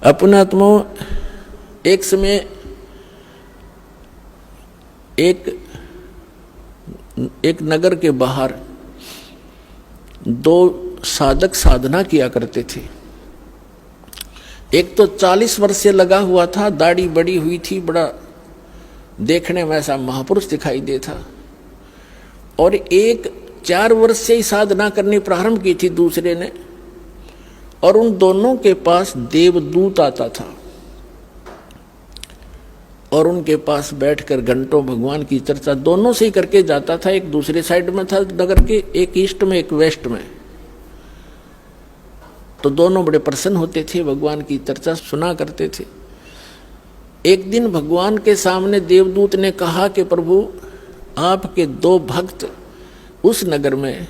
अपना आत्मा एक समय एक नगर के बाहर दो साधक साधना किया करते थे। एक तो 40 वर्ष से लगा हुआ था, दाढ़ी बड़ी हुई थी, बड़ा देखने में ऐसा महापुरुष दिखाई देता, और एक 4 वर्ष से ही साधना करनी प्रारंभ की थी दूसरे ने, और उन दोनों के पास देवदूत आता था और उनके पास बैठकर घंटों भगवान की चर्चा दोनों से ही करके जाता था। एक दूसरे साइड में था नगर के, एक ईस्ट में एक वेस्ट में, तो दोनों बड़े प्रसन्न होते थे, भगवान की चर्चा सुना करते थे। एक दिन भगवान के सामने देवदूत ने कहा कि प्रभु, आपके 2 भक्त उस नगर में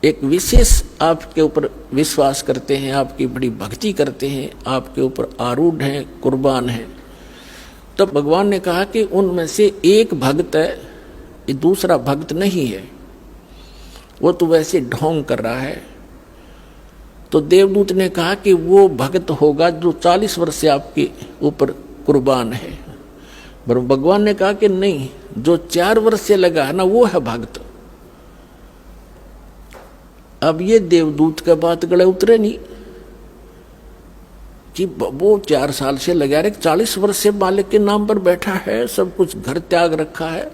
एक विशेष आपके ऊपर विश्वास करते हैं, आपकी बड़ी भक्ति करते हैं, आपके ऊपर आरूढ़ हैं, कुर्बान हैं। तो भगवान ने कहा कि उनमें से एक भक्त है, ये दूसरा भक्त नहीं है, वो तो वैसे ढोंग कर रहा है। तो देवदूत ने कहा कि वो भक्त होगा जो 40 वर्ष से आपके ऊपर कुर्बान है। पर भगवान ने कहा कि नहीं, जो 4 वर्ष से लगा है ना, वो है भक्त। अब ये देवदूत का बात गले उतरे नहीं कि वो 4 साल से लगा रहे, 40 वर्ष से मालिक के नाम पर बैठा है, सब कुछ घर त्याग रखा है।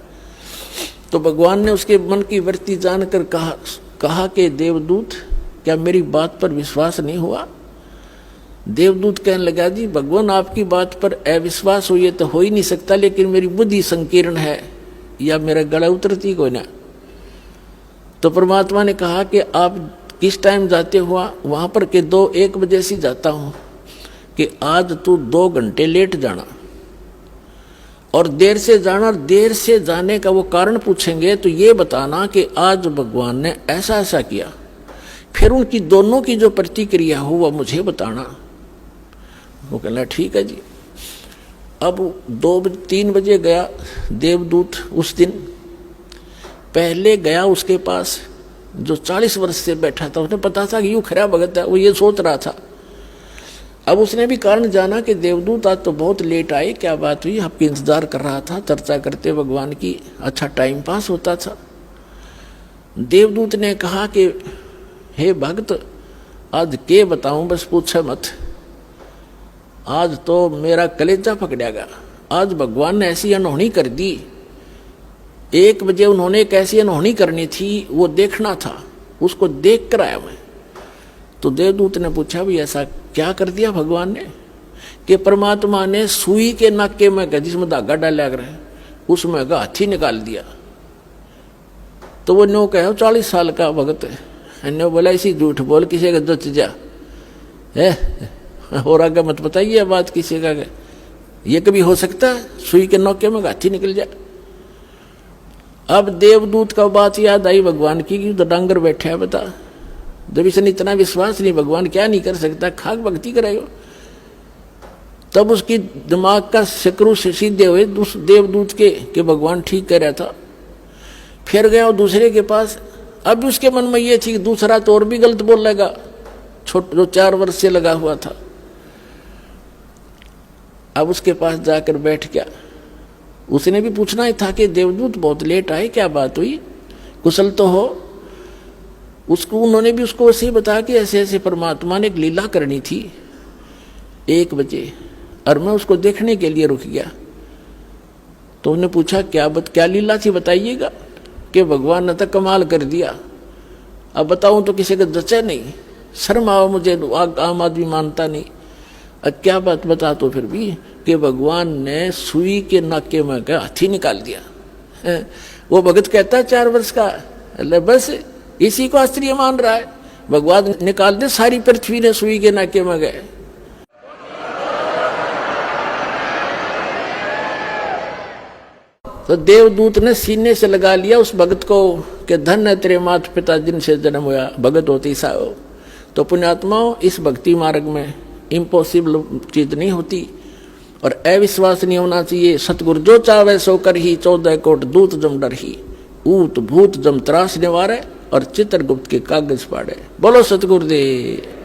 तो भगवान ने उसके मन की वृत्ति जानकर कहा कि देवदूत, क्या मेरी बात पर विश्वास नहीं हुआ? देवदूत कहने लगा, जी भगवान, आपकी बात पर अविश्वास हुई तो हो ही नहीं सकता, लेकिन मेरी बुद्धि संकीर्ण है, या मेरा गला उतरती कोई ना। तो परमात्मा ने कहा कि आप किस टाइम जाते हुआ? वहां पर के 1 बजे से जाता हूं, कि आज तू 2 घंटे लेट जाना और देर से जाना। देर से जाने का वो कारण पूछेंगे तो ये बताना कि आज भगवान ने ऐसा ऐसा किया, फिर उनकी दोनों की जो प्रतिक्रिया हो वह मुझे बताना। वो कहना ठीक है जी। अब 2-3 बजे गया देवदूत। उस दिन पहले गया उसके पास जो 40 वर्ष से बैठा था, उसने पता था कि यूं खरा भगत है, वो ये सोच रहा था। अब उसने भी कारण जाना कि देवदूत आज तो बहुत लेट आए, क्या बात हुई? आपकी इंतजार कर रहा था, चर्चा करते भगवान की, अच्छा टाइम पास होता था। देवदूत ने कहा कि हे भक्त, आज के बताऊं, बस पूछे मत, आज तो मेरा कलेजा पकड़ेगा। आज भगवान ने ऐसी अनहोनी कर दी। 1 बजे उन्होंने एक ऐसी अनहोनी करनी थी, वो देखना था, उसको देख कर आया मैं। तो देवदूत ने पूछा, भी ऐसा क्या कर दिया भगवान ने? कि परमात्मा ने सुई के नाके में, जिसमें धागा डाला कर उसमें का हाथी निकाल दिया। तो वो नो कहो 40 साल का भगत है, ने बोला इसी झूठ बोल, किसी का जच जा है, और आगे मत बताइए बात किसी का, ये कभी हो सकता है सुई के नौके में हाथी निकल जाए? अब देवदूत का बात याद आई भगवान की, कि डांगर बैठे है, बता, जब इसने इतना विश्वास नहीं, भगवान क्या नहीं कर सकता, खाक भक्ति करेगा। तब उसकी दिमाग का शकरू से सीधे हुए देवदूत के कि भगवान ठीक कह रहा था। फिर गया दूसरे के पास। अब उसके मन में ये थी कि दूसरा तो और भी गलत बोल लेगा, जो 4 वर्ष से लगा हुआ था। अब उसके पास जाकर बैठ गया। उसने भी पूछना ही था कि देवदूत बहुत लेट आए, क्या बात हुई, कुशल तो हो? उसको उन्होंने भी उसको ऐसे ही बताया कि ऐसे ऐसे परमात्मा ने एक लीला करनी थी 1 बजे, और मैं उसको देखने के लिए रुक गया। तो उन्होंने पूछा क्या लीला थी, बताइएगा। कि भगवान ने तो कमाल कर दिया, अब बताऊं तो किसी का जचा नहीं, शर्म आओ मुझे, आम आदमी मानता नहीं। अब क्या बात बता तो फिर भी, कि भगवान ने सुई के नाके में का हाथी निकाल दिया। वो भगत कहता है 4 वर्ष का, बस इसी को आश्चर्य मान रहा है, भगवान निकाल दे, सारी पृथ्वी ने सुई के नाके में गए। तो देवदूत ने सीने से लगा लिया उस भगत को कि धन है तेरे माता पिता जिनसे जन्म हुआ, भगत होती सा हो। तो पुण्यात्माओं, इस भक्ति मार्ग में इम्पॉसिबल चीज नहीं होती और अविश्वास नहीं होना चाहिए। सतगुरु जो चावे सो कर ही, 14 कोट दूत जम डर ही, ऊत भूत जम त्रास निवारे और चित्रगुप्त के कागज पाड़े। बोलो सतगुरुदेव।